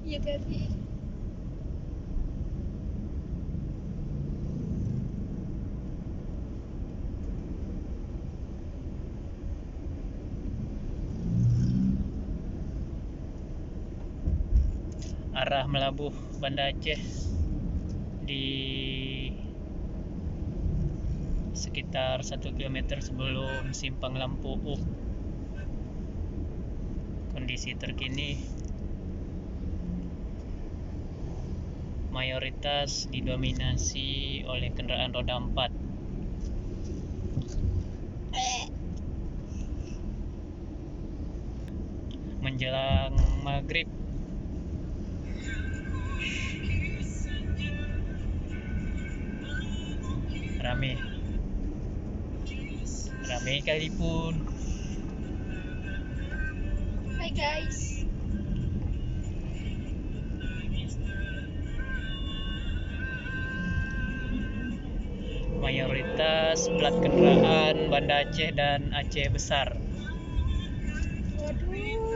Iya tadi. Arah Melabuh Banda Aceh di sekitar 1 km sebelum Simpang Lampu U. Kondisi terkini mayoritas didominasi oleh kendaraan roda 4. Menjelang maghrib rame kali pun. Hai guys. Mayoritas plat kendaraan Banda Aceh dan Aceh besar. Waduh.